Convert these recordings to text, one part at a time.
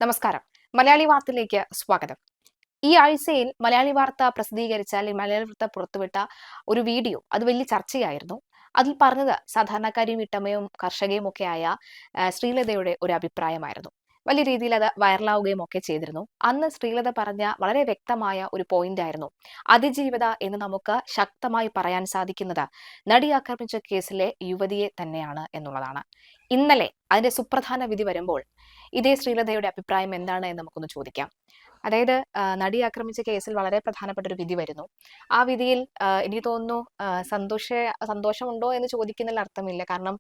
നമസ്കാരം. മലയാളി വാർത്തയിലേക്ക് സ്വാഗതം. ഈ ആഴ്ചയിൽ മലയാളി വാർത്ത പ്രസിദ്ധീകരിച്ച അല്ലെങ്കിൽ മലയാളി വാർത്ത പുറത്തുവിട്ട ഒരു വീഡിയോ അത് വലിയ ചർച്ചയായിരുന്നു. അതിൽ പറഞ്ഞത് സാധാരണക്കാരിയും വീട്ടമ്മയും കർഷകയും ഒക്കെയായ ശ്രീലതയുടെ ഒരു അഭിപ്രായമായിരുന്നു. വലിയ രീതിയിൽ അത് വൈറലാവുകയും ഒക്കെ ചെയ്തിരുന്നു. അന്ന് ശ്രീലത പറഞ്ഞ വളരെ വ്യക്തമായ ഒരു പോയിന്റ് ആയിരുന്നു, അതിജീവിത എന്ന് നമുക്ക് ശക്തമായി പറയാൻ സാധിക്കുന്നത് നടി ആക്രമിച്ച കേസിലെ യുവതിയെ തന്നെയാണ് എന്നുള്ളതാണ്. ഇന്നലെ അതിന്റെ സുപ്രധാന വിധി വരുമ്പോൾ ഇതേ ശ്രീലതയുടെ അഭിപ്രായം എന്താണ് എന്ന് നമുക്കൊന്ന് ചോദിക്കാം. അതായത് നടി ആക്രമിച്ച കേസിൽ വളരെ പ്രധാനപ്പെട്ട ഒരു വിധി വരുന്നു. ആ വിധിയിൽ എനിക്ക് തോന്നുന്നു സന്തോഷമുണ്ടോ എന്ന് ചോദിക്കുന്നതിൽ അർത്ഥമില്ല. കാരണം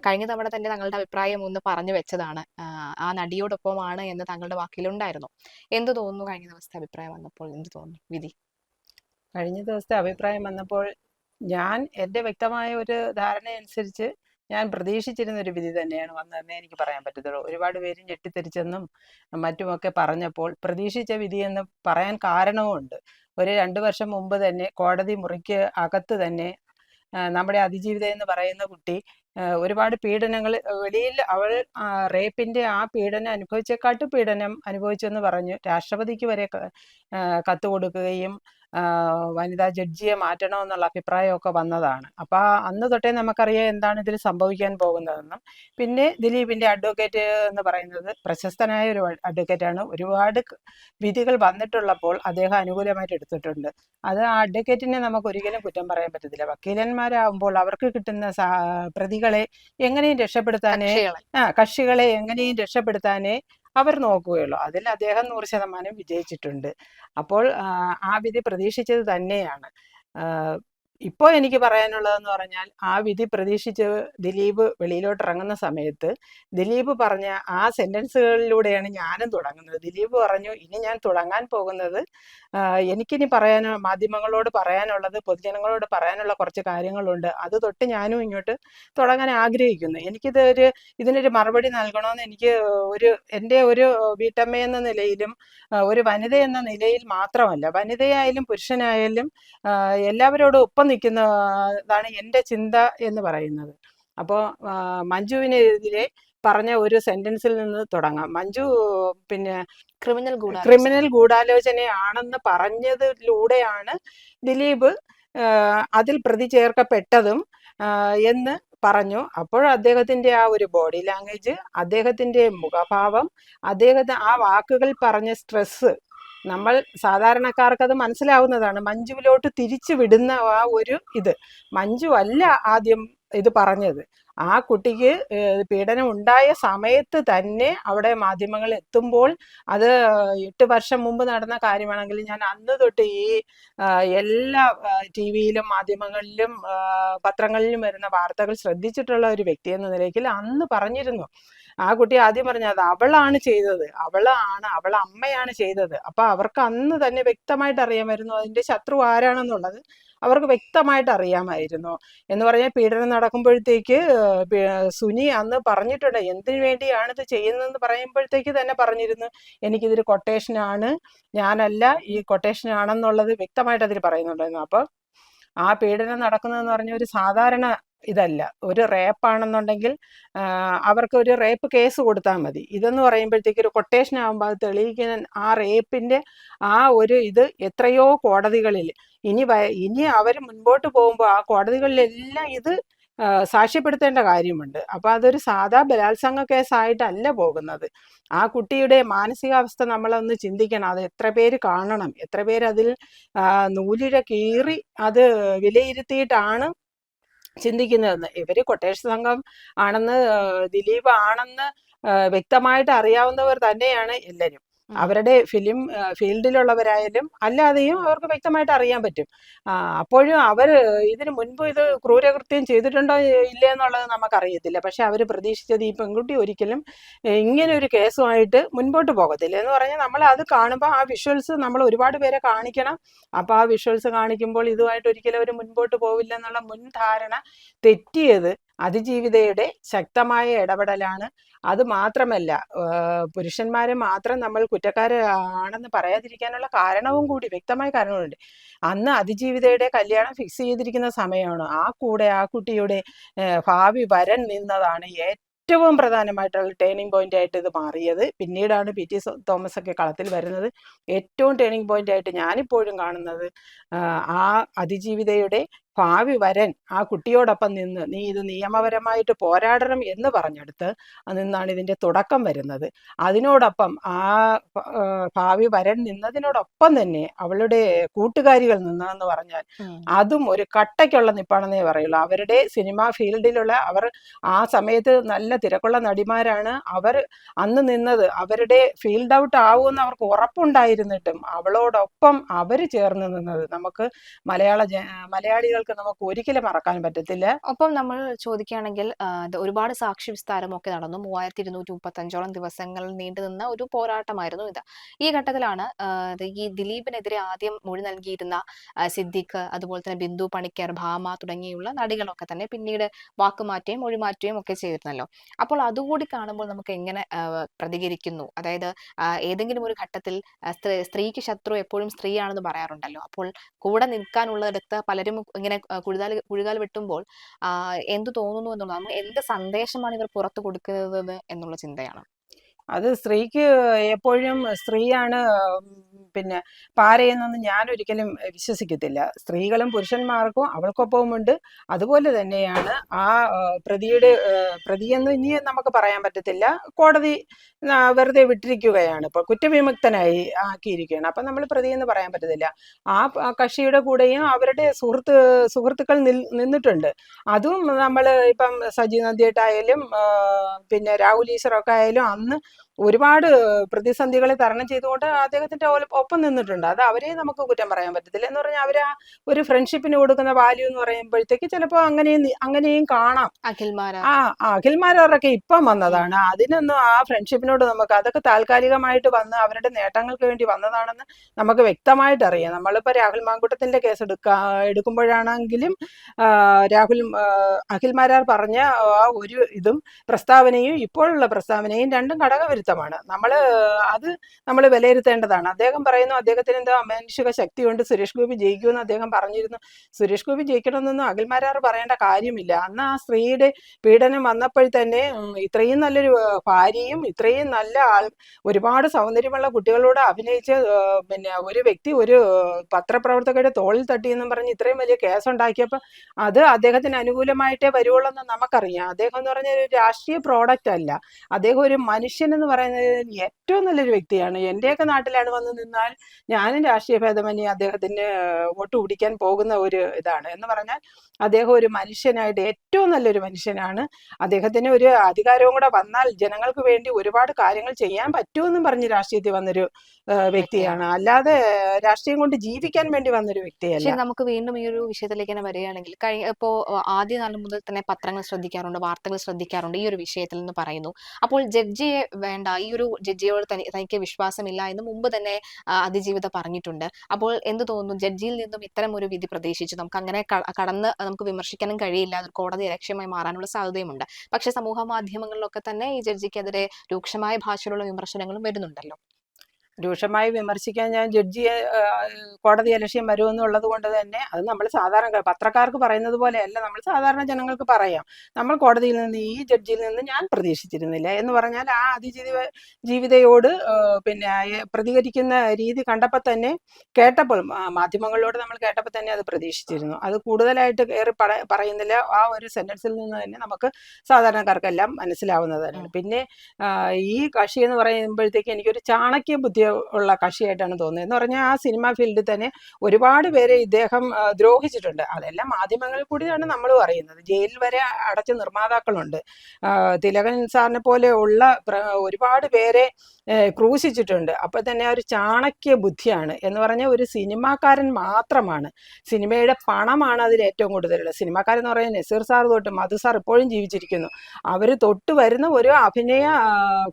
കഴിഞ്ഞ തവണ തന്നെ താങ്കളുടെ അഭിപ്രായം ഒന്ന് പറഞ്ഞു വെച്ചതാണ്. ആ നടിയോടൊപ്പമാണ് എന്ന് താങ്കളുടെ വാക്കിലുണ്ടായിരുന്നു. എന്ത് തോന്നുന്നു കഴിഞ്ഞ ദിവസത്തെ അഭിപ്രായം വന്നപ്പോൾ? എന്ത് തോന്നുന്നു വിധി? കഴിഞ്ഞ ദിവസത്തെ അഭിപ്രായം വന്നപ്പോൾ ഞാൻ എൻ്റെ വ്യക്തമായ ഒരു ധാരണ അനുസരിച്ച് ഞാൻ പ്രതീക്ഷിച്ചിരുന്ന ഒരു വിധി തന്നെയാണ് വന്നതെന്നേ എനിക്ക് പറയാൻ പറ്റത്തുള്ളൂ. ഒരുപാട് പേര് ഞെട്ടിത്തെറിച്ചെന്നും മറ്റുമൊക്കെ പറഞ്ഞപ്പോൾ പ്രതീക്ഷിച്ച വിധിയെന്ന് പറയാൻ കാരണവുമുണ്ട്. ഒരു 2 വർഷം മുമ്പ് തന്നെ കോടതി മുറിക്ക് അകത്ത് തന്നെ നമ്മുടെ അതിജീവിത എന്ന് പറയുന്ന കുട്ടി ഒരുപാട് പീഡനങ്ങൾ വെളിയിൽ അവൾ റേപ്പിന്റെ ആ പീഡനം അനുഭവിച്ചേക്കാട്ട് പീഡനം അനുഭവിച്ചു എന്ന് പറഞ്ഞു രാഷ്ട്രപതിക്ക് വരെ കത്ത് കൊടുക്കുകയും വനിതാ ജഡ്ജിയെ മാറ്റണമെന്നുള്ള അഭിപ്രായമൊക്കെ വന്നതാണ്. അപ്പോൾ അന്ന് തൊട്ടേ നമുക്കറിയാം എന്താണ് ഇതിൽ സംഭവിക്കാൻ പോകുന്നതെന്നും. പിന്നെ ദിലീപിന്റെ അഡ്വക്കേറ്റ് എന്ന് പറയുന്നത് പ്രശസ്തനായ ഒരു അഡ്വക്കേറ്റാണ്. ഒരുപാട് വിധികൾ വന്നിട്ടുള്ളപ്പോൾ അദ്ദേഹം അനുകൂലമായിട്ട് എടുത്തിട്ടുണ്ട്. അത് ആ അഡ്വക്കേറ്റിനെ നമുക്ക് ഒരിക്കലും കുറ്റം പറയാൻ പറ്റത്തില്ല. വക്കീലന്മാരാകുമ്പോൾ അവർക്ക് കിട്ടുന്ന പ്രതികളെ എങ്ങനെയും രക്ഷപ്പെടുത്താനേ കക്ഷികളെ എങ്ങനെയും രക്ഷപ്പെടുത്താനേ അവർ നോക്കുകയുള്ളൂ. അതിൽ അദ്ദേഹം 100% വിജയിച്ചിട്ടുണ്ട്. അപ്പോൾ ആ വിധി പ്രതീക്ഷിച്ചത് തന്നെയാണ്. ഇപ്പോൾ എനിക്ക് പറയാനുള്ളതെന്ന് പറഞ്ഞാൽ ആ വിധി പ്രതീക്ഷിച്ച് ദിലീപ് വെളിയിലോട്ട് ഇറങ്ങുന്ന സമയത്ത് ദിലീപ് പറഞ്ഞ ആ സെന്റൻസുകളിലൂടെയാണ് ഞാനും തുടങ്ങുന്നത്. ദിലീപ് പറഞ്ഞു, ഇനി ഞാൻ തുടങ്ങാൻ പോകുന്നത് എനിക്കിനി മാധ്യമങ്ങളോട് പറയാനുള്ളത്, പൊതുജനങ്ങളോട് പറയാനുള്ള കുറച്ച് കാര്യങ്ങളുണ്ട്. അത് തൊട്ട് ഞാനും ഇങ്ങോട്ട് തുടങ്ങാൻ ആഗ്രഹിക്കുന്നു. ഇതിനൊരു മറുപടി നൽകണമെന്ന് എനിക്ക് എൻ്റെ ഒരു വീട്ടമ്മ എന്ന നിലയിലും ഒരു വനിത എന്ന നിലയിൽ മാത്രമല്ല, വനിതയായാലും പുരുഷനായാലും എല്ലാവരോടും ഒപ്പം നിൽക്കുന്നതാണ് എൻ്റെ ചിന്ത എന്ന് പറയുന്നത്. അപ്പോൾ മഞ്ജുവിനെതിരെ പറഞ്ഞ ഒരു സെന്റൻസിൽ നിന്ന് തുടങ്ങാം. മഞ്ജു പിന്നെ ക്രിമിനൽ ഗൂഢാലോചനയാണെന്ന് പറഞ്ഞതിലൂടെയാണ് ദിലീപ് അതിൽ പ്രതി ചേർക്കപ്പെട്ടതും എന്ന് പറഞ്ഞു. അപ്പോൾ അദ്ദേഹത്തിന്റെ ആ ഒരു ബോഡി ലാംഗ്വേജ്, അദ്ദേഹത്തിന്റെ മുഖഭാവം, അദ്ദേഹത്തെ ആ വാക്കുകൾ പറഞ്ഞ സ്ട്രെസ് നമ്മൾ സാധാരണക്കാർക്ക് അത് മനസ്സിലാവുന്നതാണ്. മഞ്ജുവിലോട്ട് തിരിച്ചു വിടുന്ന ആ ഒരു ഇത് മഞ്ജു അല്ല ആദ്യം ഇത് പറഞ്ഞത്. ആ കുട്ടിക്ക് പീഡനം ഉണ്ടായ സമയത്ത് തന്നെ അവിടെ മാധ്യമങ്ങൾ എത്തുമ്പോൾ, അത് 8 വർഷം മുമ്പ് നടന്ന കാര്യമാണെങ്കിൽ ഞാൻ അന്ന് തൊട്ട് ഈ എല്ലാ TV-യിലും മാധ്യമങ്ങളിലും പത്രങ്ങളിലും വരുന്ന വാർത്തകൾ ശ്രദ്ധിച്ചിട്ടുള്ള ഒരു വ്യക്തി എന്ന നിലയ്ക്ക് അന്ന് പറഞ്ഞിരുന്നു. ആ കുട്ടി ആദ്യം പറഞ്ഞത് അവളാണ് ചെയ്തത്, അവളെ അമ്മയാണ് ചെയ്തത്. അപ്പൊ അവർക്ക് അന്ന് തന്നെ വ്യക്തമായിട്ട് അറിയാമായിരുന്നു അതിന്റെ ശത്രു ആരാണെന്നുള്ളത്. അവർക്ക് വ്യക്തമായിട്ട് അറിയാമായിരുന്നു. എന്ന് പറഞ്ഞാൽ പീഡനം നടക്കുമ്പോഴത്തേക്ക് സുനി അന്ന് പറഞ്ഞിട്ടുണ്ട് എന്തിനു വേണ്ടിയാണ് ഇത് ചെയ്യുന്നതെന്ന് പറയുമ്പോഴത്തേക്ക് തന്നെ പറഞ്ഞിരുന്നു, എനിക്കിതൊരു കൊട്ടേഷനാണ്, ഞാനല്ല ഈ കൊട്ടേഷനാണെന്നുള്ളത് വ്യക്തമായിട്ട് അതിൽ പറയുന്നുണ്ടായിരുന്നു. അപ്പോൾ ആ പീഡനം നടക്കുന്നതെന്ന് പറഞ്ഞ ഒരു സാധാരണ ഇതല്ല. ഒരു റേപ്പാണെന്നുണ്ടെങ്കിൽ അവർക്ക് ഒരു റേപ്പ് കേസ് കൊടുത്താൽ മതി. ഇതെന്ന് പറയുമ്പോഴത്തേക്ക് ഒരു കൊട്ടേഷൻ ആകുമ്പോൾ അത് തെളിയിക്കുന്ന ആ റേപ്പിന്റെ ആ ഒരു ഇത് എത്രയോ കോടതികളിൽ ഇനി അവർ മുൻപോട്ട് പോകുമ്പോൾ ആ കോടതികളിലെല്ലാം ഇത് സാക്ഷ്യപ്പെടുത്തേണ്ട കാര്യമുണ്ട്. അപ്പൊ അതൊരു സാധാ ബലാത്സംഗ കേസായിട്ടല്ല പോകുന്നത്. ആ കുട്ടിയുടെ മാനസികാവസ്ഥ നമ്മളൊന്ന് ചിന്തിക്കണം. അത് എത്ര പേര് കാണണം, എത്ര പേര് അതിൽ നൂലിഴ കീറി അത് വിലയിരുത്തിയിട്ടാണ് ചിന്തിക്കുന്നതെന്ന്. ഇവര് കൊട്ടേഷൻ സംഘം ആണെന്ന്, ദിലീപ് ആണെന്ന് വ്യക്തമായിട്ട് അറിയാവുന്നവർ തന്നെയാണ് എല്ലാവരും. അവരുടെ ഫിലിം ഫീൽഡിലുള്ളവരായാലും അല്ലാതെയും അവർക്ക് വ്യക്തമായിട്ട് അറിയാൻ പറ്റും. അപ്പോഴും അവർ ഇതിനു മുൻപ് ഇത് ക്രൂരകൃത്യം ചെയ്തിട്ടുണ്ടോ ഇല്ല എന്നുള്ളത് നമുക്കറിയത്തില്ല. പക്ഷെ അവർ പ്രതീക്ഷിച്ചത് ഈ പെൺകുട്ടി ഒരിക്കലും ഇങ്ങനെ ഒരു കേസുമായിട്ട് മുൻപോട്ട് പോകത്തില്ല. എന്ന് പറഞ്ഞാൽ നമ്മൾ അത് കാണുമ്പോൾ ആ വിഷ്വൽസ് നമ്മൾ ഒരുപാട് പേരെ കാണിക്കണം. അപ്പോൾ ആ വിഷ്വൽസ് കാണിക്കുമ്പോൾ ഇതുമായിട്ട് ഒരിക്കലും അവർ മുൻപോട്ട് പോവില്ല എന്നുള്ള മുൻധാരണ തെറ്റിയത് അതിജീവിതയുടെ ശക്തമായ ഇടപെടലാണ്. അത് മാത്രമല്ല, പുരുഷന്മാരെ മാത്രം നമ്മൾ കുറ്റക്കാരാണെന്ന് പറയാതിരിക്കാനുള്ള കാരണവും കൂടി, വ്യക്തമായ കാരണമുണ്ട്. അന്ന് അതിജീവിതയുടെ കല്യാണം ഫിക്സ് ചെയ്തിരിക്കുന്ന സമയമാണ്. ആ കുട്ടിയുടെ ഭാവി വരൻ നിന്നതാണ് ഏറ്റവും പ്രധാനമായിട്ടുള്ള ടേണിംഗ് പോയിന്റ് ആയിട്ട് ഇത് മാറിയത്. പിന്നീടാണ് പി.ടി. തോമസ് ഒക്കെ കളത്തിൽ വരുന്നത്. ഏറ്റവും ടേണിംഗ് പോയിന്റ് ആയിട്ട് ഞാനിപ്പോഴും കാണുന്നത് ആ അതിജീവിതയുടെ ഭാവി വരൻ ആ കുട്ടിയോടൊപ്പം നിന്ന് നീ ഇത് നിയമപരമായിട്ട് പോരാടണം എന്ന് പറഞ്ഞെടുത്ത് നിന്നാണ് ഇതിൻ്റെ തുടക്കം വരുന്നത്. അതിനോടൊപ്പം ആ ഭാവി വരൻ നിന്നതിനോടൊപ്പം തന്നെ അവളുടെ കൂട്ടുകാരികൾ നിന്നതെന്ന് പറഞ്ഞാൽ അതും ഒരു കട്ടയ്ക്കുള്ള നിപ്പാണെന്നേ പറയുള്ളൂ. അവരുടെ സിനിമാ ഫീൽഡിലുള്ള അവർ ആ സമയത്ത് നല്ല തിരക്കുള്ള നടിമാരാണ്. അവർ അന്ന് നിന്നത് അവരുടെ ഫീൽഡ് ഔട്ട് ആവുമെന്ന് അവർക്ക് ഉറപ്പുണ്ടായിരുന്നിട്ടും അവളോടൊപ്പം അവർ ചേർന്ന് നിന്നത് നമുക്ക് മലയാളികൾക്ക് നമുക്ക് ഒരിക്കലും മറക്കാൻ പറ്റത്തില്ല. ഒപ്പം നമ്മൾ ചോദിക്കുകയാണെങ്കിൽ ഒരുപാട് സാക്ഷി വിസ്താരമൊക്കെ നടന്നു. 3235ഓളം ദിവസങ്ങൾ നീണ്ടുനിന്ന ഒരു പോരാട്ടമായിരുന്നു ഇത്. ഈ ഘട്ടത്തിലാണ് ഈ ദിലീപിനെതിരെ ആദ്യം മൊഴി നൽകിയിരുന്ന സിദ്ദിഖ്, അതുപോലെ തന്നെ ബിന്ദു പണിക്കർ, ഭാമ തുടങ്ങിയുള്ള നടികളൊക്കെ തന്നെ പിന്നീട് വാക്കുമാറ്റുകയും മൊഴി മാറ്റുകയും ഒക്കെ ചെയ്തിരുന്നല്ലോ. അപ്പോൾ അതുകൂടി കാണുമ്പോൾ നമുക്ക് എങ്ങനെ പ്രതികരിക്കുന്നു? അതായത് ഏതെങ്കിലും ഒരു ഘട്ടത്തിൽ സ്ത്രീക്ക് ശത്രു എപ്പോഴും സ്ത്രീയാണെന്ന് പറയാറുണ്ടല്ലോ. അപ്പോൾ കൂടെ നിൽക്കാനുള്ളിടത്ത് പലരും ഇങ്ങനെ കുഴികാൽ വെട്ടുമ്പോൾ എന്ത് തോന്നുന്നു എന്നുള്ളത്, നമുക്ക് എന്ത് സന്ദേശമാണ് ഇവർ പുറത്തു കൊടുക്കുന്നത് എന്നുള്ള ചിന്തയാണ്. അത് സ്ത്രീക്ക് എപ്പോഴും സ്ത്രീയാണ് പിന്നെ പാരയെന്നൊന്നും ഞാൻ ഒരിക്കലും വിശ്വസിക്കത്തില്ല. സ്ത്രീകളും പുരുഷന്മാർക്കും അവൾക്കൊപ്പവുമുണ്ട്. അതുപോലെ തന്നെയാണ് ആ പ്രതിയെന്ന് ഇനി നമുക്ക് പറയാൻ പറ്റത്തില്ല. കോടതി വെറുതെ വിട്ടിരിക്കുകയാണ്, ഇപ്പോൾ കുറ്റവിമുക്തനായി ആക്കിയിരിക്കുകയാണ്. അപ്പം നമ്മൾ പ്രതിയെന്ന് പറയാൻ പറ്റത്തില്ല. ആ കക്ഷിയുടെ കൂടെയും അവരുടെ സുഹൃത്തുക്കൾ നിന്നിട്ടുണ്ട്. അതും നമ്മൾ ഇപ്പം സജി നന്ദിയേട്ടായാലും പിന്നെ രാഹുൽ ഈശ്വറൊക്കെ ആയാലും അന്ന് ഒരുപാട് പ്രതിസന്ധികളെ തരണം ചെയ്തുകൊണ്ട് അദ്ദേഹത്തിന്റെ ഒപ്പം നിന്നിട്ടുണ്ട്. അത് അവരെ നമുക്ക് കുറ്റം പറയാൻ പറ്റത്തില്ല. എന്ന് പറഞ്ഞാൽ അവർ ഒരു ഫ്രണ്ട്ഷിപ്പിന് കൊടുക്കുന്ന വാല്യൂ എന്ന് പറയുമ്പോഴത്തേക്ക് ചിലപ്പോൾ അങ്ങനെയും കാണാം. അഖിൽമാരൊക്കെ ഇപ്പം വന്നതാണ്. അതിനൊന്നും ആ ഫ്രണ്ട്ഷിപ്പിനോട് നമുക്ക് അതൊക്കെ താൽക്കാലികമായിട്ട് വന്ന് അവരുടെ നേട്ടങ്ങൾക്ക് വേണ്ടി വന്നതാണെന്ന് നമുക്ക് വ്യക്തമായിട്ട് അറിയാം. നമ്മളിപ്പോൾ രാഹുൽ മാങ്കൂട്ടത്തിന്റെ കേസ് എടുക്കുമ്പോഴാണെങ്കിലും അഖിൽമാരാർ പറഞ്ഞ ആ ഒരു ഇതും പ്രസ്താവനയും ഇപ്പോഴുള്ള പ്രസ്താവനയും രണ്ടും ഘടകവിരുദ്ധമാണ്. നമ്മൾ വിലയിരുത്തേണ്ടതാണ്. അദ്ദേഹം പറയുന്നു അദ്ദേഹത്തിന് എന്തോ അമാനുഷിക ശക്തിയുണ്ട്, സുരേഷ് ഗോപി ജയിക്കുമെന്ന് അദ്ദേഹം പറഞ്ഞിരുന്നു. സുരേഷ് ഗോപി ജയിക്കണമെന്നൊന്നും അഖിൽമാരാർ പറയേണ്ട കാര്യമില്ല. അന്ന് ആ സ്ത്രീയുടെ പീഡനം വന്നപ്പോൾ തന്നെ ഇത്രയും നല്ലൊരു ഭാര്യയും ഇത്രയും നല്ല ഒരുപാട് സൗന്ദര്യമുള്ള കുട്ടികളോട് അഭിനയിച്ച് പിന്നെ ഒരു വ്യക്തി ഒരു പത്രപ്രവർത്തകരുടെ തോളിൽ തട്ടിയെന്നും പറഞ്ഞ് ഇത്രയും വലിയ കേസുണ്ടാക്കിയപ്പോൾ അത് അദ്ദേഹത്തിന് അനുകൂലമായിട്ടേ വരുവുള്ളൂ എന്ന് നമുക്കറിയാം. അദ്ദേഹം എന്ന് പറഞ്ഞ ഒരു രാഷ്ട്രീയ പ്രോഡക്റ്റ് അല്ല. അദ്ദേഹം ഒരു മനുഷ്യൻ എന്ന് പറയുന്നത് ഏറ്റവും നല്ലൊരു വ്യക്തിയാണ്. എൻ്റെയൊക്കെ നാട്ടിലാണ് വന്ന് നിന്നാൽ ഞാനും രാഷ്ട്രീയ ഭേദമന്യേ അദ്ദേഹത്തിന് വോട്ട് പിടിക്കാൻ പോകുന്ന ഒരു ഇതാണ്. എന്ന് പറഞ്ഞാൽ അദ്ദേഹം ഒരു മനുഷ്യനായിട്ട് ഏറ്റവും നല്ലൊരു മനുഷ്യനാണ്. അദ്ദേഹത്തിന് ഒരു അധികാരവും കൂടെ വന്നാൽ ജനങ്ങൾക്ക് വേണ്ടി ഒരുപാട് കാര്യങ്ങൾ ചെയ്യാൻ പറ്റുമെന്നും പറഞ്ഞ് രാഷ്ട്രീയത്തിൽ വന്നൊരു വ്യക്തിയാണ്. അല്ലാതെ രാഷ്ട്രീയം കൊണ്ട് ജീവിക്കാൻ വേണ്ടി വന്നൊരു വ്യക്തിയല്ല. നമുക്ക് വീണ്ടും ഈ ഒരു വിഷയത്തിലേക്ക് തന്നെ വരികയാണെങ്കിൽ ഇപ്പോ ആദ്യ നാൾ മുതൽ തന്നെ പത്രങ്ങൾ ശ്രദ്ധിക്കാറുണ്ട്, വാർത്തകൾ ശ്രദ്ധിക്കാറുണ്ട് ഈ ഒരു വിഷയത്തിൽ എന്ന് പറയുന്നു. അപ്പോൾ ജഡ്ജിയെ വേണ്ട, ഈ ഒരു ജഡ്ജിയോട് തനിക്ക് വിശ്വാസമില്ല എന്ന് മുമ്പ് തന്നെ അതിജീവിത പറഞ്ഞിട്ടുണ്ട്. അപ്പോൾ എന്ത് തോന്നുന്നു, ജഡ്ജിയിൽ നിന്നും ഇത്തരം ഒരു വിധി പ്രതീക്ഷിച്ചു? നമുക്ക് അങ്ങനെ കടന്ന് നമുക്ക് വിമർശിക്കാനും കഴിയില്ല, അത് കോടതി ലക്ഷ്യമായി മാറാനുള്ള സാധ്യതയുമുണ്ട്. പക്ഷെ സമൂഹ മാധ്യമങ്ങളിലൊക്കെ തന്നെ ഈ ജഡ്ജിക്കെതിരെ രൂക്ഷമായ ഭാഷയിലുള്ള വിമർശനങ്ങളും വരുന്നുണ്ടല്ലോ. രൂക്ഷമായി വിമർശിക്കാൻ ഞാൻ ജഡ്ജിയെ കോടതി അലക്ഷ്യം വരുമെന്നുള്ളത് കൊണ്ട് തന്നെ അത് നമ്മൾ സാധാരണ പത്രക്കാർക്ക് പറയുന്നത് പോലെയല്ല, നമ്മൾ സാധാരണ ജനങ്ങൾക്ക് പറയാം. നമ്മൾ കോടതിയിൽ നിന്ന് ഈ ജഡ്ജിയിൽ നിന്ന് ഞാൻ പ്രതീക്ഷിച്ചിരുന്നില്ല എന്ന് പറഞ്ഞാൽ ആ ജീവിതയോട് പിന്നെ പ്രതികരിക്കുന്ന രീതി കണ്ടപ്പോൾ തന്നെ കേട്ടപ്പോൾ മാധ്യമങ്ങളിലൂടെ നമ്മൾ കേട്ടപ്പോൾ തന്നെ അത് പ്രതീക്ഷിച്ചിരുന്നു. അത് കൂടുതലായിട്ട് കയറി പറയുന്നില്ല. ആ ഒരു സെന്റൻസിൽ നിന്ന് തന്നെ നമുക്ക് സാധാരണക്കാർക്കെല്ലാം മനസ്സിലാവുന്നതാണ്. പിന്നെ ഈ കക്ഷി എന്ന് പറയുമ്പോഴത്തേക്ക് എനിക്കൊരു ചാണക്യ ബുദ്ധി ഉള്ള കക്ഷിയായിട്ടാണ് തോന്നുന്നത്. എന്ന് പറഞ്ഞാൽ ആ സിനിമാ ഫീൽഡിൽ തന്നെ ഒരുപാട് പേരെ ഇദ്ദേഹം ദ്രോഹിച്ചിട്ടുണ്ട്. അതെല്ലാം മാധ്യമങ്ങളിൽ കൂടിയാണ് നമ്മളും അറിയുന്നത്. ജയിലിൽ വരെ അടച്ച നിർമ്മാതാക്കളുണ്ട്. തിലകൻ സാറിനെ പോലെ ഉള്ള ഒരുപാട് പേരെ ക്രൂശിച്ചിട്ടുണ്ട്. അപ്പൊ തന്നെ ഒരു ചാണക്യ ബുദ്ധിയാണ്. എന്ന് പറഞ്ഞാൽ ഒരു സിനിമാക്കാരൻ മാത്രമാണ്, സിനിമയുടെ പണമാണ് അതിൽ ഏറ്റവും കൂടുതലുള്ളത്. സിനിമാക്കാരെന്ന് പറയുന്നത് നസീർ സാർ തൊട്ട് മധു സാർ ഇപ്പോഴും ജീവിച്ചിരിക്കുന്നു. അവർ തൊട്ട് വരുന്ന ഒരു അഭിനയ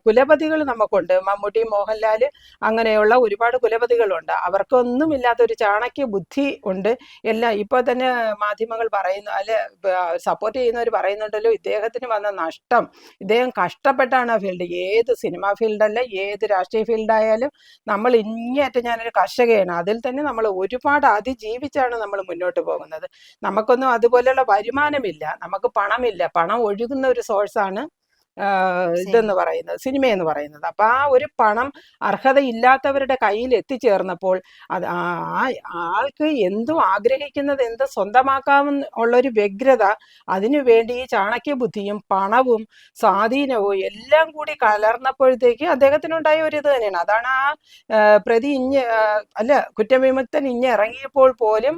കുലപതികൾ നമുക്കുണ്ട്. മമ്മൂട്ടി, മോഹൻലാൽ, അങ്ങനെയുള്ള ഒരുപാട് കുലപതികളുണ്ട്. അവർക്കൊന്നും ഇല്ലാത്തൊരു ചാണക്യ ബുദ്ധി ഉണ്ട്. എല്ലാം ഇപ്പോൾ തന്നെ മാധ്യമങ്ങൾ പറയുന്നു, അല്ലെ സപ്പോർട്ട് ചെയ്യുന്നവർ പറയുന്നുണ്ടല്ലോ, ഇദ്ദേഹത്തിന് വന്ന നഷ്ടം, ഇദ്ദേഹം കഷ്ടപ്പെട്ടാണ് ആ ഫീൽഡ്, ഏത് സിനിമാ ഫീൽഡല്ല ഏത് രാഷ്ട്രീയ ഫീൽഡായാലും നമ്മൾ ഇങ്ങേയറ്റം ഞാനൊരു കർഷകയാണ്, അതിൽ തന്നെ നമ്മൾ ഒരുപാട് അതിജീവിച്ചാണ് നമ്മൾ മുന്നോട്ട് പോകുന്നത്. നമുക്കൊന്നും അതുപോലെയുള്ള വരുമാനമില്ല, നമുക്ക് പണമില്ല, പണം ഒഴുകുന്ന ഒരു സോഴ്സാണ് ഇതെന്ന് പറയുന്നത്, സിനിമയെന്ന് പറയുന്നത്. അപ്പൊ ആ ഒരു പണം അർഹതയില്ലാത്തവരുടെ കയ്യിൽ എത്തിച്ചേർന്നപ്പോൾ അത് ആൾക്ക് എന്തും ആഗ്രഹിക്കുന്നത് എന്ത് സ്വന്തമാക്കാമെന്ന് ഉള്ളൊരു വ്യഗ്രത, അതിനു വേണ്ടി ഈ ചാണക്യ ബുദ്ധിയും പണവും സ്വാധീനവും എല്ലാം കൂടി കലർന്നപ്പോഴത്തേക്ക് അദ്ദേഹത്തിനുണ്ടായ ഒരു ഇത് തന്നെയാണ്. അതാണ് ആ പ്രതി അല്ല, കുറ്റവിമുക്തൻ ഇറങ്ങിയപ്പോൾ പോലും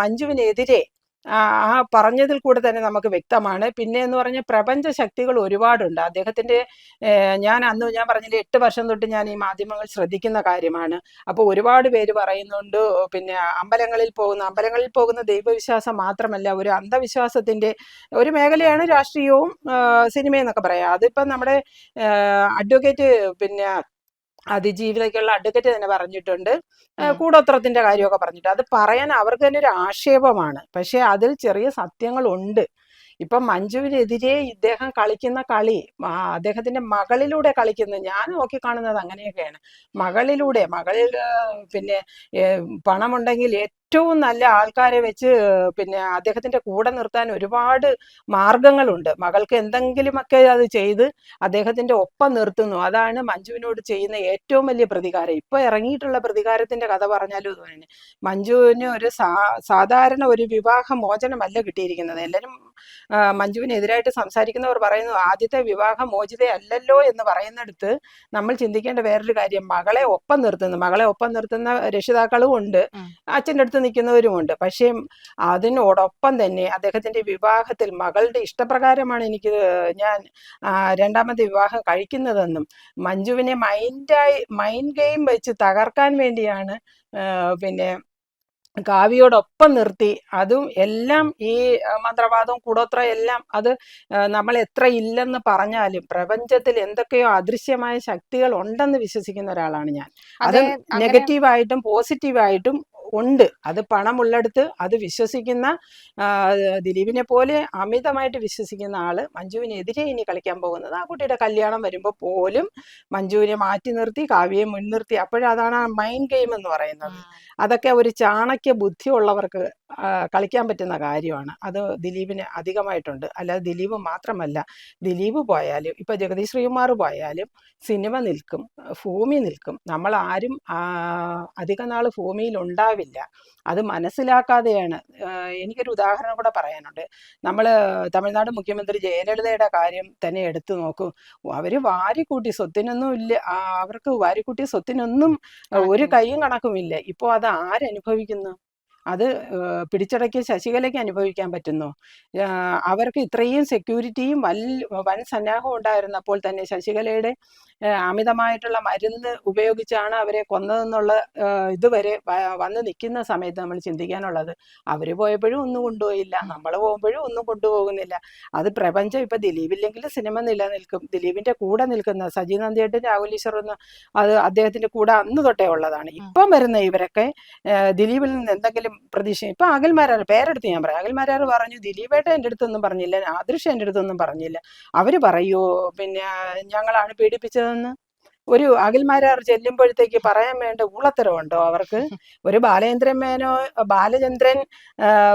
മഞ്ജുവിനെതിരെ ആ പറഞ്ഞതിൽ കൂടെ തന്നെ നമുക്ക് വ്യക്തമാണ്. പിന്നെ എന്ന് പറഞ്ഞ പ്രപഞ്ച ശക്തികൾ ഒരുപാടുണ്ട് അദ്ദേഹത്തിന്റെ. ഞാൻ പറഞ്ഞില്ലേ, 8 വർഷം തൊട്ട് ഞാൻ ഈ മാധ്യമങ്ങൾ ശ്രദ്ധിക്കുന്ന കാര്യമാണ്. അപ്പോൾ ഒരുപാട് പേര് പറയുന്നുണ്ട്, പിന്നെ അമ്പലങ്ങളിൽ പോകുന്ന ദൈവവിശ്വാസം മാത്രമല്ല, ഒരു അന്ധവിശ്വാസത്തിന്റെ ഒരു മേഖലയാണ് രാഷ്ട്രീയവും സിനിമയെന്നൊക്കെ പറയാം. അതിപ്പം നമ്മുടെ അഡ്വക്കേറ്റ് പിന്നെ അതിജീവിതയ്ക്കുള്ള അഡ്വക്കേറ്റ് തന്നെ പറഞ്ഞിട്ടുണ്ട്, കൂടോത്രത്തിന്റെ കാര്യമൊക്കെ പറഞ്ഞിട്ട്. അത് പറയാൻ അവർക്ക് തന്നെ ഒരു ആക്ഷേപമാണ്. പക്ഷെ അതിൽ ചെറിയ സത്യങ്ങളുണ്ട്. ഇപ്പം മഞ്ജുവിനെതിരെ ഇദ്ദേഹം കളിക്കുന്ന കളി, അദ്ദേഹത്തിന്റെ മകളിലൂടെ കളിക്കുന്നത് ഞാൻ നോക്കിക്കാണുന്നത് അങ്ങനെയൊക്കെയാണ്. മകളിൽ പിന്നെ പണമുണ്ടെങ്കിൽ ഏറ്റവും നല്ല ആൾക്കാരെ വെച്ച് പിന്നെ അദ്ദേഹത്തിന്റെ കൂടെ നിർത്താൻ ഒരുപാട് മാർഗങ്ങളുണ്ട്. മകൾക്ക് എന്തെങ്കിലുമൊക്കെ അത് ചെയ്ത് അദ്ദേഹത്തിന്റെ ഒപ്പം നിർത്തുന്നു. അതാണ് മഞ്ജുവിനോട് ചെയ്യുന്ന ഏറ്റവും വലിയ പ്രതികാരം. ഇപ്പൊ ഇറങ്ങിയിട്ടുള്ള പ്രതികാരത്തിന്റെ കഥ പറഞ്ഞാലും ഇത് തന്നെ. മഞ്ജുവിന് ഒരു സാധാരണ ഒരു വിവാഹ മോചനമല്ല കിട്ടിയിരിക്കുന്നത്. എല്ലാവരും മഞ്ജുവിനെതിരായിട്ട് സംസാരിക്കുന്നവർ പറയുന്നു, ആദ്യത്തെ വിവാഹ മോചിതയല്ലല്ലോ എന്ന് പറയുന്നിടത്ത് നമ്മൾ ചിന്തിക്കേണ്ട വേറൊരു കാര്യം, മകളെ ഒപ്പം നിർത്തുന്ന രക്ഷിതാക്കളും ഉണ്ട്, അച്ഛൻ്റെ അടുത്ത് നിൽക്കുന്നവരുമുണ്ട്. പക്ഷേ അതിനോടൊപ്പം തന്നെ അദ്ദേഹത്തിന്റെ വിവാഹത്തിൽ മകളുടെ ഇഷ്ടപ്രകാരമാണ് ഞാൻ രണ്ടാമത്തെ വിവാഹം കഴിക്കുന്നതെന്നും മഞ്ജുവിനെ മൈൻഡ് ഗെയിം വെച്ച് തകർക്കാൻ വേണ്ടിയാണ് പിന്നെ കാവ്യയോടൊപ്പം നിർത്തി. അതും എല്ലാം ഈ മന്ത്രവാദവും കൂടോത്ര എല്ലാം അത് നമ്മൾ എത്ര ഇല്ലെന്ന് പറഞ്ഞാലും പ്രപഞ്ചത്തിൽ എന്തൊക്കെയോ അദൃശ്യമായ ശക്തികൾ ഉണ്ടെന്ന് വിശ്വസിക്കുന്ന ഒരാളാണ് ഞാൻ. അത് നെഗറ്റീവായിട്ടും പോസിറ്റീവായിട്ടും ഉണ്ട്. അത് പണമുള്ളിടത്ത് അത് വിശ്വസിക്കുന്ന ദിലീപിനെ പോലെ അമിതമായിട്ട് വിശ്വസിക്കുന്ന ആള് മഞ്ജുവിനെതിരെ ഇനി കളിക്കാൻ പോകുന്നത്. ആ കുട്ടിയുടെ കല്യാണം വരുമ്പോൾ പോലും മഞ്ജുവിനെ മാറ്റി നിർത്തി കാവ്യയെ മുൻനിർത്തി. അപ്പോഴതാണ് ആ മൈൻഡ് ഗെയിം എന്ന് പറയുന്നത്. അതൊക്കെ ഒരു ചാണക്യ ബുദ്ധിയുള്ളവർക്ക് കളിക്കാൻ പറ്റുന്ന കാര്യമാണ്. അത് ദിലീപിന് അധികമായിട്ടുണ്ട്. അല്ലാതെ ദിലീപ് മാത്രമല്ല, ദിലീപ് പോയാലും ഇപ്പൊ ജഗദീഷ് ശ്രീകുമാർ പോയാലും സിനിമ നിൽക്കും, ഭൂമി നിൽക്കും. നമ്മൾ ആരും അധിക നാൾ ഭൂമിയിൽ ഉണ്ടാവില്ല. അത് മനസ്സിലാക്കാതെയാണ്. എനിക്കൊരു ഉദാഹരണം കൂടെ പറയാനുണ്ട്. നമ്മൾ തമിഴ്നാട് മുഖ്യമന്ത്രി ജയലളിതയുടെ കാര്യം തന്നെ എടുത്തു നോക്കൂ. അവര് വാരിക്കൂട്ടി സ്വത്തിനൊന്നും ഇല്ല, അവർക്ക് വാരിക്കൂട്ടിയ സ്വത്തിനൊന്നും ഒരു കൈയും കണക്കുമില്ല. ഇപ്പോൾ അത് ആരനുഭവിക്കുന്നു? അത് പിടിച്ചടക്കിയ ശശികലയ്ക്ക് അനുഭവിക്കാൻ പറ്റുന്നു. അവർക്ക് ഇത്രയും സെക്യൂരിറ്റിയും വൻ സന്നാഹവും ഉണ്ടായിരുന്നപ്പോൾ തന്നെ ശശികലയുടെ അമിതമായിട്ടുള്ള മരുന്ന് ഉപയോഗിച്ചാണ് അവരെ കൊന്നതെന്നുള്ള ഇതുവരെ വന്ന് നിൽക്കുന്ന സമയത്ത് നമ്മൾ ചിന്തിക്കാനുള്ളത്, അവർ പോയപ്പോഴും ഒന്നും കൊണ്ടുപോയില്ല, നമ്മൾ പോകുമ്പോഴും ഒന്നും കൊണ്ടുപോകുന്നില്ല. അത് പ്രപഞ്ചം. ഇപ്പൊ ദിലീപില്ലെങ്കിൽ സിനിമ നിലനിൽക്കും. ദിലീപിന്റെ കൂടെ നിൽക്കുന്ന സജി നന്ദിയേട്ടൻ, രാഹുൽ ഈശ്വർ അത് അദ്ദേഹത്തിന്റെ കൂടെ അന്ന് തൊട്ടേ ഉള്ളതാണ്. ഇപ്പം വരുന്ന ഇവരൊക്കെ ദിലീപിൽ നിന്ന് എന്തെങ്കിലും പ്രതീക്ഷ. ഇപ്പൊ അഖിൽമാരാർ പേരെടുത്ത് ഞാൻ പറയാം. അഖിൽമാരാർ പറഞ്ഞു, ദിലീപേട്ട എൻ്റെ അടുത്തൊന്നും പറഞ്ഞില്ല, ആദർശ് എൻ്റെ അടുത്തൊന്നും പറഞ്ഞില്ല. അവര് പറയൂ പിന്നെ ഞങ്ങളാണ് പീഡിപ്പിച്ചതെന്ന്. ഒരു അഖിൽമാരാർ ചെല്ലുമ്പോഴത്തേക്ക് പറയാൻ വേണ്ട ഊളത്തരമുണ്ടോ അവർക്ക്? ഒരു ബാലചന്ദ്രൻ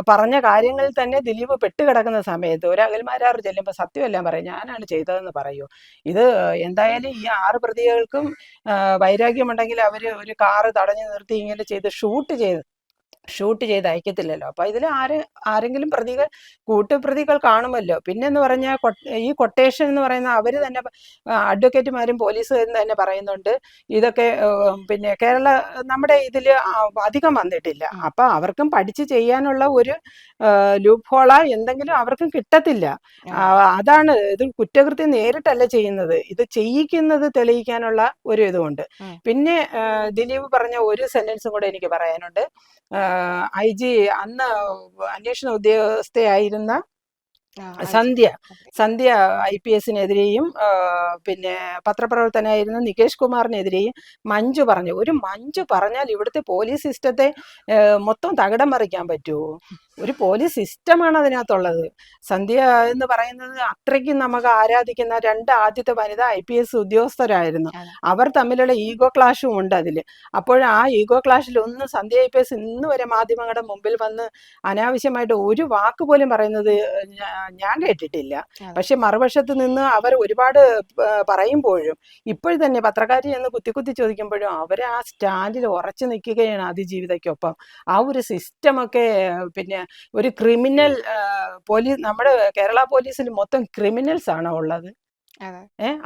പറഞ്ഞ കാര്യങ്ങളിൽ തന്നെ ദിലീപ് പെട്ടുകിടക്കുന്ന സമയത്ത് ഒരു അഖിൽമാരാർ ചെല്ലുമ്പോൾ സത്യമെല്ലാം പറയും, ഞാനാണ് ചെയ്തതെന്ന് പറയൂ. ഇത് എന്തായാലും ഈ 6 പ്രതികൾക്കും വൈരാഗ്യമുണ്ടെങ്കിൽ അവര് ഒരു കാറ് തടഞ്ഞു നിർത്തി ഇങ്ങനെ ഷൂട്ട് ചെയ്ത് അയക്കത്തില്ലല്ലോ. അപ്പൊ ഇതിൽ ആരെങ്കിലും കൂട്ടുപ്രതികൾ കാണുമല്ലോ. പിന്നെന്ന് പറഞ്ഞാൽ ഈ കൊട്ടേഷൻ എന്ന് പറയുന്ന അവര് തന്നെ അഡ്വക്കേറ്റുമാരും പോലീസുകാരും തന്നെ പറയുന്നുണ്ട്, ഇതൊക്കെ പിന്നെ നമ്മുടെ ഇതില് അധികം വന്നിട്ടില്ല. അപ്പൊ അവർക്കും പഠിച്ച് ചെയ്യാനുള്ള ഒരു ലൂപ്പ് ഹോള എന്തെങ്കിലും അവർക്കും കിട്ടത്തില്ല. അതാണ് ഇത്. കുറ്റകൃത്യം നേരിട്ടല്ല ചെയ്യുന്നത്, ഇത് ചെയ്യിക്കുന്നത് തെളിയിക്കാനുള്ള ഒരു ഇതുകൊണ്ട്. പിന്നെ ദിലീപ് പറഞ്ഞ ഒരു സെന്റൻസും കൂടെ എനിക്ക് പറയാനുണ്ട്. IG അന്ന് അന്വേഷണ ഉദ്യോഗസ്ഥയായിരുന്ന സന്ധ്യ IPS-നെതിരെയും പിന്നെ പത്രപ്രവർത്തനായിരുന്ന നികേഷ് കുമാറിനെതിരെയും മഞ്ജു പറഞ്ഞാൽ ഇവിടുത്തെ പോലീസ് സിസ്റ്റത്തെ മൊത്തം തകിടം മറിക്കാൻ പറ്റുമോ? ഒരു പോലീസ് സിസ്റ്റമാണ് അതിനകത്തുള്ളത്. സന്ധ്യ എന്ന് പറയുന്നത് അത്രയ്ക്കും നമുക്ക് ആരാധിക്കുന്ന ആദ്യത്തെ വനിതാ IPS ഉദ്യോഗസ്ഥരായിരുന്നു. അവർ തമ്മിലുള്ള ഈഗോ ക്ലാഷും ഉണ്ട് അതിൽ. അപ്പോൾ ആ ഈഗോ ക്ലാഷിലൊന്നും സന്ധ്യ IPS ഇന്ന് വരെ മാധ്യമങ്ങളുടെ മുമ്പിൽ വന്ന് അനാവശ്യമായിട്ട് ഒരു വാക്ക് പോലും പറയുന്നത് ഞാൻ കേട്ടിട്ടില്ല. പക്ഷെ മറുവശത്ത് നിന്ന് അവർ ഒരുപാട് പറയുമ്പോഴും ഇപ്പോൾ തന്നെ പത്രക്കാരി എന്ന് കുത്തി ചോദിക്കുമ്പോഴും അവർ ആ സ്റ്റാൻഡിൽ ഉറച്ചു നിൽക്കുകയാണ് അതിജീവിതയ്ക്കൊപ്പം. ആ ഒരു സിസ്റ്റമൊക്കെ പിന്നെ ഒരു ക്രിമിനൽ പോലീസ്, നമ്മുടെ കേരള പോലീസിൽ മൊത്തം ക്രിമിനൽസ് ആണോ ഉള്ളത്?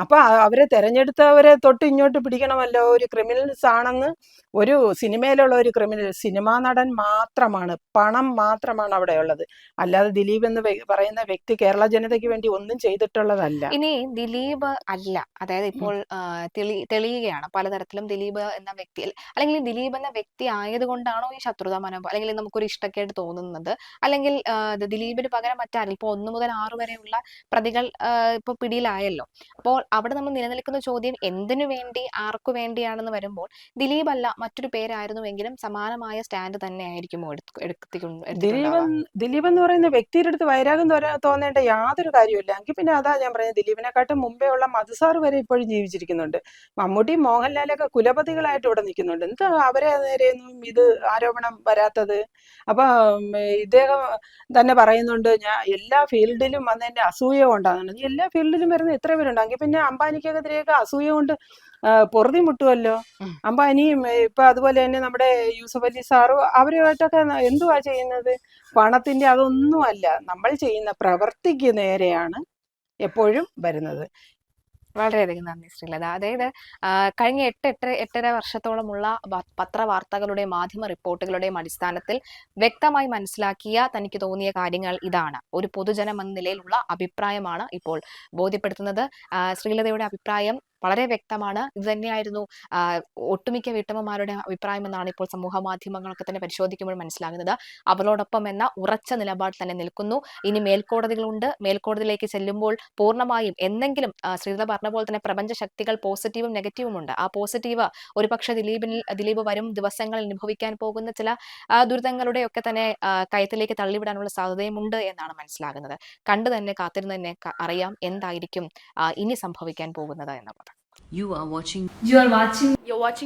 അപ്പൊ അവരെ തെരഞ്ഞെടുത്തവരെ തൊട്ട് ഇങ്ങോട്ട് പിടിക്കണമല്ലോ. ഒരു ക്രിമിനൽസ് ആണെന്ന് ഒരു സിനിമയിലുള്ള ഒരു ക്രിമിനൽ സിനിമാ നടൻ മാത്രമാണ്, പണം മാത്രമാണ് അവിടെ ഉള്ളത്. അല്ലാതെ ദിലീപ് എന്ന് പറയുന്ന വ്യക്തി കേരള ജനതയ്ക്ക് വേണ്ടി ഒന്നും ചെയ്തിട്ടുള്ളതല്ല. ഇനി ദിലീപ് അല്ല, അതായത് ഇപ്പോൾ തെളിയുകയാണ് പലതരത്തിലും ദിലീപ് എന്ന വ്യക്തി, അല്ലെങ്കിൽ ദിലീപ് എന്ന വ്യക്തി ആയതുകൊണ്ടാണോ ഈ ശത്രുതാ മനോഭാവം, അല്ലെങ്കിൽ നമുക്കൊരു ഇഷ്ടക്കേട് തോന്നുന്നത്, അല്ലെങ്കിൽ ദിലീപിന് പകരം മറ്റാരും ഇപ്പോൾ 1 മുതൽ 6 വരെയുള്ള പ്രതികൾ ഇപ്പൊ പിടിയിലായല്ലോ. അപ്പോൾ അവിടെ നമ്മൾ നിലനിൽക്കുന്ന ചോദ്യം എന്തിനു വേണ്ടി, ആർക്കു വേണ്ടിയാണെന്ന് വരുമ്പോൾ ദിലീപ് അല്ല മറ്റൊരു പേരായിരുന്നുവെങ്കിലും സമാനമായ സ്റ്റാൻഡ് തന്നെ ആയിരിക്കുമോ ദിലീപ് എന്ന് പറയുന്ന വ്യക്തിയുടെ അടുത്ത് വൈരാഗ്യം തോന്നേണ്ട യാതൊരു കാര്യമില്ല. എങ്കിൽ പിന്നെ അതാ ഞാൻ പറയുന്നത്, ദിലീപിനെക്കാട്ടും മുമ്പേ ഉള്ള മധുസാർ വരെ ഇപ്പോഴും ജീവിച്ചിരിക്കുന്നുണ്ട്. മമ്മൂട്ടി മോഹൻലാലൊക്കെ കുലപതികളായിട്ട് ഇവിടെ നിൽക്കുന്നുണ്ട്. എന്താ അവരെ നേരെയൊന്നും ഇത് ആരോപണം വരാത്തത്? അപ്പൊ ഇദ്ദേഹം തന്നെ പറയുന്നുണ്ട്, ഞാൻ എല്ലാ ഫീൽഡിലും വന്നതിന്റെ അസൂയ കൊണ്ടാണ്. എല്ലാ ഫീൽഡിലും വരുന്ന എത്ര പേരുണ്ട്? എങ്കിൽ പിന്നെ അംബാനിക്കെതിരെയൊക്കെ അസൂയ കൊണ്ട് പൊറുതി മുട്ടുമല്ലോ. അംബാനിയും ഇപ്പൊ അതുപോലെ തന്നെ നമ്മുടെ യൂസഫ് അലി സാറും അവരുമായിട്ടൊക്കെ എന്തുവാ ചെയ്യുന്നത്? പണത്തിന്റെ അതൊന്നും അല്ല, നമ്മൾ ചെയ്യുന്ന പ്രവൃത്തിക്ക് നേരെയാണ് എപ്പോഴും വരുന്നത്. വളരെയധികം നന്ദി ശ്രീലത. അതായത് കഴിഞ്ഞ 8-8.5 വർഷത്തോളമുള്ള പത്രവാർത്തകളുടെയും മാധ്യമ റിപ്പോർട്ടുകളുടെയും അടിസ്ഥാനത്തിൽ വ്യക്തമായി മനസ്സിലാക്കിയ തനിക്ക് തോന്നിയ കാര്യങ്ങൾ ഇതാണ്. ഒരു പൊതുജനം എന്ന നിലയിലുള്ള അഭിപ്രായമാണ് ഇപ്പോൾ ബോധ്യപ്പെടുത്തുന്നത്. ശ്രീലതയുടെ അഭിപ്രായം വളരെ വ്യക്തമാണ്. ഇത് തന്നെയായിരുന്നു ഒട്ടുമിക്ക വീട്ടമ്മമാരുടെ അഭിപ്രായം എന്നാണ് ഇപ്പോൾ സമൂഹ മാധ്യമങ്ങളൊക്കെ തന്നെ പരിശോധിക്കുമ്പോൾ മനസ്സിലാകുന്നത്. അവളോടൊപ്പം എന്ന ഉറച്ച നിലപാട് തന്നെ നിൽക്കുന്നു. ഇനി മേൽക്കോടതികളുണ്ട്. മേൽക്കോടതിയിലേക്ക് ചെല്ലുമ്പോൾ പൂർണ്ണമായും എന്തെങ്കിലും ശ്രീലത പറഞ്ഞ പോലെ തന്നെ പ്രപഞ്ച ശക്തികൾ പോസിറ്റീവും നെഗറ്റീവും ഉണ്ട്. ആ പോസിറ്റീവ് ഒരുപക്ഷെ ദിലീപ് വരും ദിവസങ്ങളിൽ അനുഭവിക്കാൻ പോകുന്ന ചില ദുരിതങ്ങളുടെ ഒക്കെ തന്നെ കയത്തിലേക്ക് തള്ളിവിടാനുള്ള സാധ്യതയുമുണ്ട് എന്നാണ് മനസ്സിലാകുന്നത്. കണ്ടു തന്നെ കാത്തിരുന്ന് തന്നെ അറിയാം എന്തായിരിക്കും ഇനി സംഭവിക്കാൻ പോകുന്നത് എന്നുള്ളത്. You're watching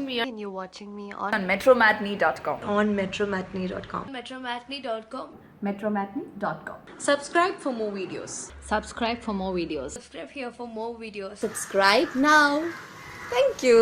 me and you're watching me on metromatney.com. On metromatney.com. metromatney.com. Subscribe for more videos. Subscribe for more videos. Subscribe here for more videos. Subscribe now. Thank you.